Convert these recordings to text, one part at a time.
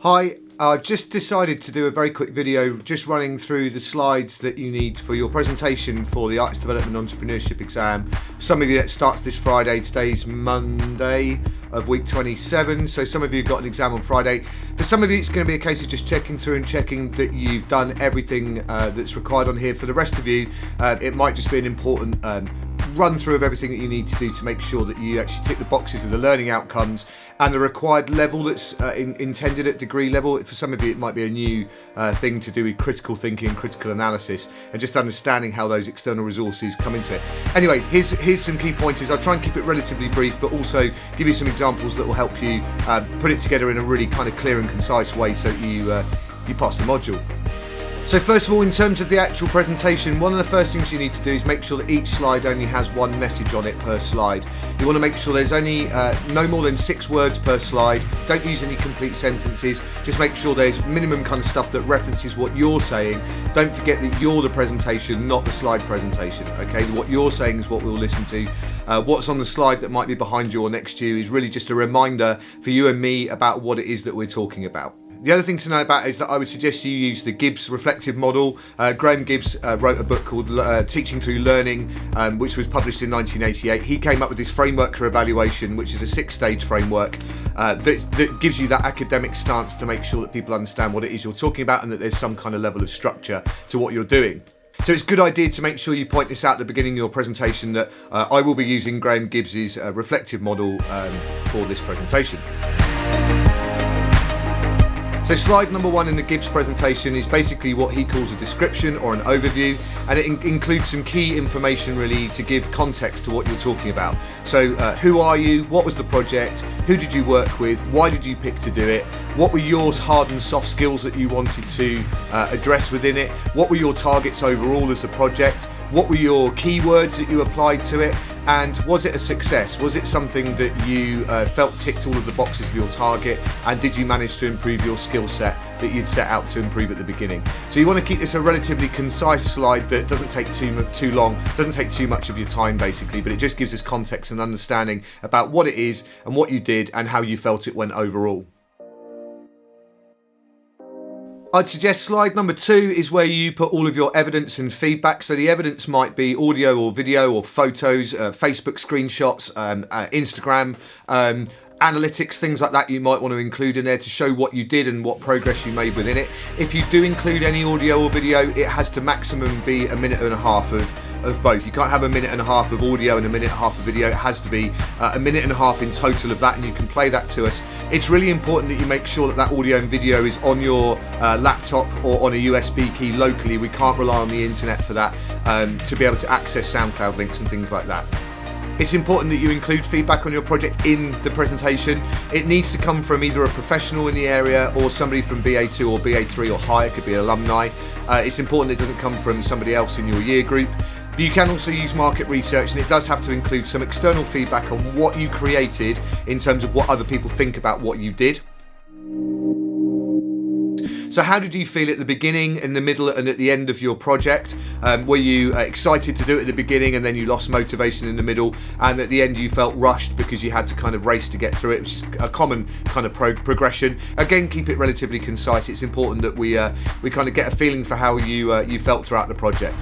Hi, I've just decided to do a very quick video just running through the slides that you need for your presentation for the Arts Development Entrepreneurship exam. For some of you that starts this Friday, today's Monday of week 27, so some of you got an exam on Friday. For some of you it's going to be a case of just checking through and checking that you've done everything that's required on here. For the rest of you, it might just be an important run through of everything that you need to do to make sure that you actually tick the boxes of the learning outcomes and the required level that's intended at degree level. For some of you it might be a new thing to do with critical thinking, critical analysis, and just understanding how those external resources come into it. Anyway, here's some key pointers. I'll try and keep it relatively brief, but also give you some examples that will help you put it together in a really kind of clear and concise way so that you pass the module. So first of all, in terms of the actual presentation, one of the first things you need to do is make sure that each slide only has one message on it per slide. You want to make sure there's only no more than 6 words per slide. Don't use any complete sentences. Just make sure there's minimum kind of stuff that references what you're saying. Don't forget that you're the presentation, not the slide presentation. Okay, what you're saying is what we'll listen to. What's on the slide that might be behind you or next to you is really just a reminder for you and me about what it is that we're talking about. The other thing to know about is that I would suggest you use the Gibbs reflective model. Graeme Gibbs wrote a book called Teaching Through Learning, which was published in 1988. He came up with this framework for evaluation, which is a 6-stage framework that gives you that academic stance to make sure that people understand what it is you're talking about and that there's some kind of level of structure to what you're doing. So it's a good idea to make sure you point this out at the beginning of your presentation that I will be using Graeme Gibbs's reflective model for this presentation. So slide number 1 in the Gibbs presentation is basically what he calls a description or an overview, and it includes some key information really to give context to what you're talking about. So who are you? What was the project? Who did you work with? Why did you pick to do it? What were your hard and soft skills that you wanted to address within it? What were your targets overall as a project? What were your keywords that you applied to it? And was it a success? Was it something that you felt ticked all of the boxes of your target? And did you manage to improve your skill set that you'd set out to improve at the beginning? So you want to keep this a relatively concise slide that doesn't take too long, doesn't take too much of your time basically, but it just gives us context and understanding about what it is and what you did and how you felt it went overall. I'd suggest slide number 2 is where you put all of your evidence and feedback. So the evidence might be audio or video or photos, Facebook screenshots, Instagram, analytics, things like that you might want to include in there to show what you did and what progress you made within it. If you do include any audio or video, it has to maximum be 1.5 minutes of both. You can't have 1.5 minutes of audio and 1.5 minutes of video. It has to be 1.5 minutes in total of that, and you can play that to us. It's really important that you make sure that that audio and video is on your laptop or on a USB key locally. We can't rely on the internet for that to be able to access SoundCloud links and things like that. It's important that you include feedback on your project in the presentation. It needs to come from either a professional in the area or somebody from BA2 or BA3 or higher, it could be alumni. It's important it doesn't come from somebody else in your year group. But you can also use market research, and it does have to include some external feedback on what you created in terms of what other people think about what you did. So how did you feel at the beginning, in the middle and at the end of your project? Were you excited to do it at the beginning and then you lost motivation in the middle, and at the end you felt rushed because you had to kind of race to get through it, which is a common kind of progression. Again, keep it relatively concise. It's important that we kind of get a feeling for how you felt throughout the project.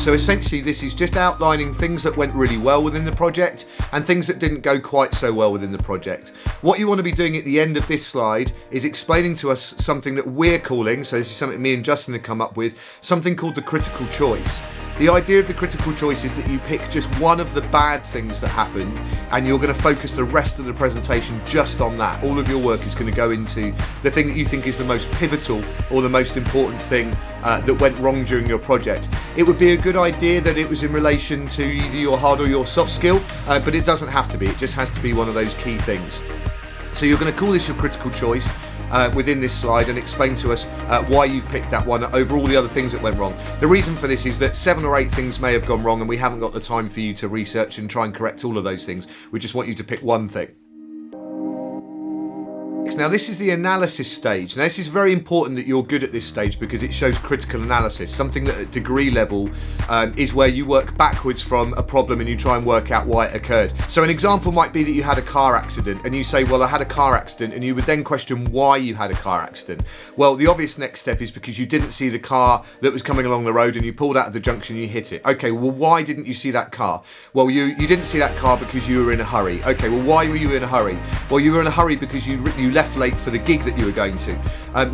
So essentially this is just outlining things that went really well within the project and things that didn't go quite so well within the project. What you want to be doing at the end of this slide is explaining to us something that we're calling, so this is something me and Justin have come up with, something called the critical choice. The idea of the critical choice is that you pick just one of the bad things that happened and you're going to focus the rest of the presentation just on that. All of your work is going to go into the thing that you think is the most pivotal or the most important thing that went wrong during your project. It would be a good idea that it was in relation to either your hard or your soft skill, but it doesn't have to be. It just has to be one of those key things. So you're going to call this your critical choice within this slide and explain to us why you've picked that one over all the other things that went wrong. The reason for this is that 7 or 8 things may have gone wrong and we haven't got the time for you to research and try and correct all of those things. We just want you to pick one thing. Now this is the analysis stage. Now this is very important that you're good at this stage because it shows critical analysis, something that at degree level is where you work backwards from a problem and you try and work out why it occurred. So an example might be that you had a car accident and you say, well, I had a car accident, and you would then question why you had a car accident. Well, the obvious next step is because you didn't see the car that was coming along the road and you pulled out of the junction and you hit it. Okay, well, why didn't you see that car? Well, you didn't see that car because you were in a hurry. Okay, well, why were you in a hurry? Well, you were in a hurry because you left late for the gig that you were going to.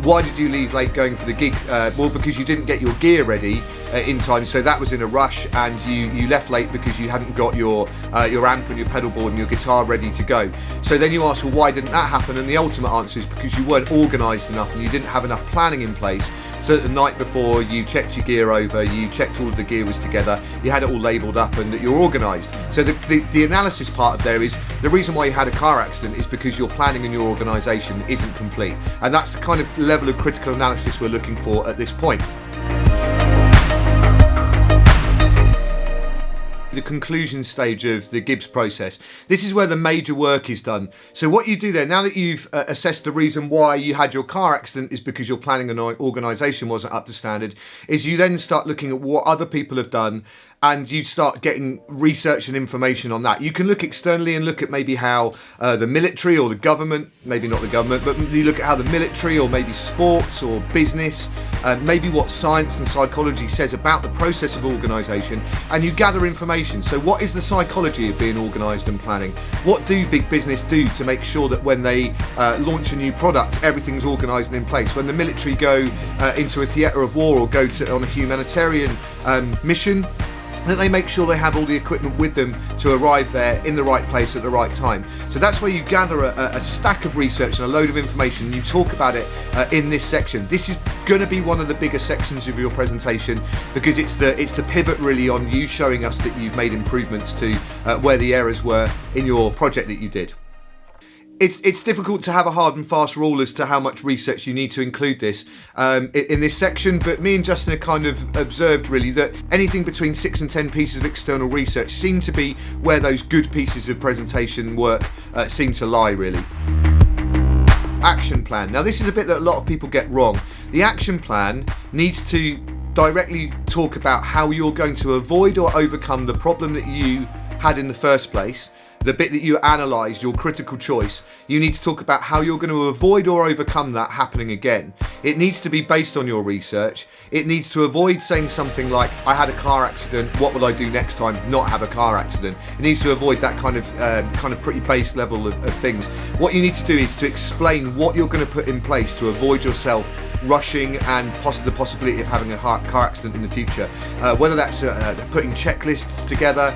Why did you leave late going for the gig? Well, because you didn't get your gear ready in time, so that was in a rush, and you left late because you hadn't got your amp and your pedal board and your guitar ready to go. So then you ask, well, why didn't that happen? And the ultimate answer is because you weren't organised enough and you didn't have enough planning in place. So that the night before you checked your gear over, you checked all of the gear was together, you had it all labelled up and that you're organised. So the analysis part of there is the reason why you had a car accident is because your planning and your organisation isn't complete. And that's the kind of level of critical analysis we're looking for at this point. The conclusion stage of the Gibbs process. This is where the major work is done. So what you do there, now that you've assessed the reason why you had your car accident is because your planning and organisation wasn't up to standard, is you then start looking at what other people have done, and you start getting research and information on that. You can look externally and look at maybe how the military or the government, maybe not the government, but you look at how the military or maybe sports or business, maybe what science and psychology says about the process of organisation, and you gather information. So what is the psychology of being organised and planning? What do big business do to make sure that when they launch a new product, everything's organised and in place? When the military go into a theatre of war or go on a humanitarian mission, that they make sure they have all the equipment with them to arrive there in the right place at the right time. So that's where you gather a stack of research and a load of information, and you talk about it in this section. This is going to be one of the bigger sections of your presentation because it's the pivot really on you showing us that you've made improvements to where the errors were in your project that you did. It's difficult to have a hard and fast rule as to how much research you need to include this in this section, but me and Justin have kind of observed really that anything between 6 and 10 pieces of external research seem to be where those good pieces of presentation work seem to lie really. Action plan. Now this is a bit that a lot of people get wrong. The action plan needs to directly talk about how you're going to avoid or overcome the problem that you had in the first place. The bit that you analysed, your critical choice, you need to talk about how you're going to avoid or overcome that happening again. It needs to be based on your research. It needs to avoid saying something like, I had a car accident, what will I do next time? Not have a car accident. It needs to avoid that kind of pretty base level of things. What you need to do is to explain what you're going to put in place to avoid yourself rushing and the possibility of having a car accident in the future. Whether that's putting checklists together,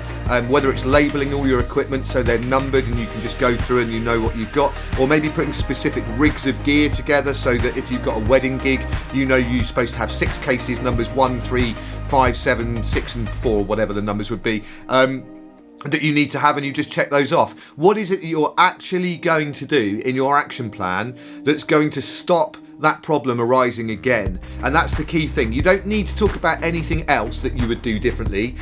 whether it's labelling all your equipment so they're numbered and you can just go through and you know what you've got, or maybe putting specific rigs of gear together so that if you've got a wedding gig, you know you're supposed to have 6 cases, numbers 1, 3, 5, 7, 6 and 4, whatever the numbers would be. That you need to have, and you just check those off. What is it you're actually going to do in your action plan that's going to stop that problem arising again? And that's the key thing. You don't need to talk about anything else that you would do differently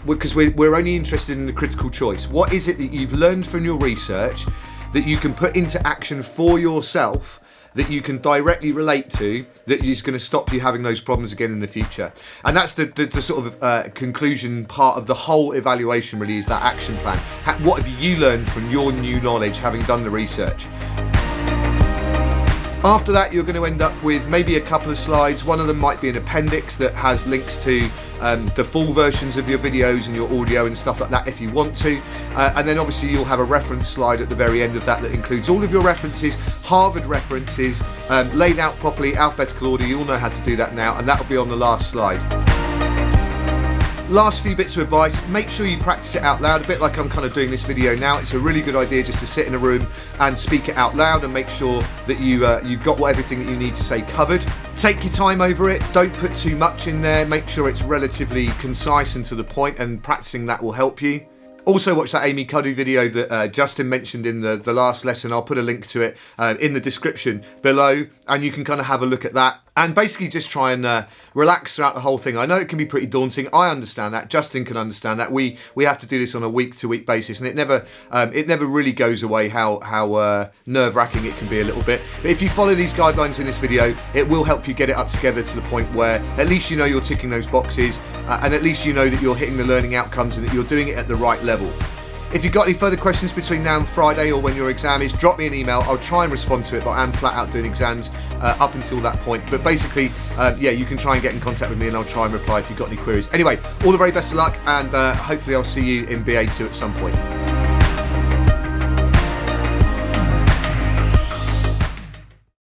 because we're only interested in the critical choice. What is it that you've learned from your research that you can put into action for yourself, that you can directly relate to, that is going to stop you having those problems again in the future? And that's the sort of conclusion part of the whole evaluation really, is that action plan. What have you learned from your new knowledge having done the research? After that, you're going to end up with maybe a couple of slides. One of them might be an appendix that has links to the full versions of your videos and your audio and stuff like that if you want to. And then obviously you'll have a reference slide at the very end of that that includes all of your references, Harvard references, laid out properly, alphabetical order. You all know how to do that now, and that'll be on the last slide. Last few bits of advice, make sure you practice it out loud, a bit like I'm kind of doing this video now. It's a really good idea just to sit in a room and speak it out loud and make sure that you've got everything that you need to say covered. Take your time over it, don't put too much in there, make sure it's relatively concise and to the point, and practicing that will help you. Also watch that Amy Cuddy video that Justin mentioned in the last lesson. I'll put a link to it in the description below, and you can kind of have a look at that And basically just try and relax throughout the whole thing. I know it can be pretty daunting. I understand that. Justin can understand that. We have to do this on a week-to-week basis, and it never really goes away how nerve-wracking it can be a little bit. But if you follow these guidelines in this video, it will help you get it up together to the point where at least you know you're ticking those boxes, and at least you know that you're hitting the learning outcomes and that you're doing it at the right level. If you've got any further questions between now and Friday or when your exam is, drop me an email. I'll try and respond to it, but I am flat out doing exams up until that point. But basically, yeah, you can try and get in contact with me and I'll try and reply if you've got any queries. Anyway, all the very best of luck, and hopefully I'll see you in BA2 at some point.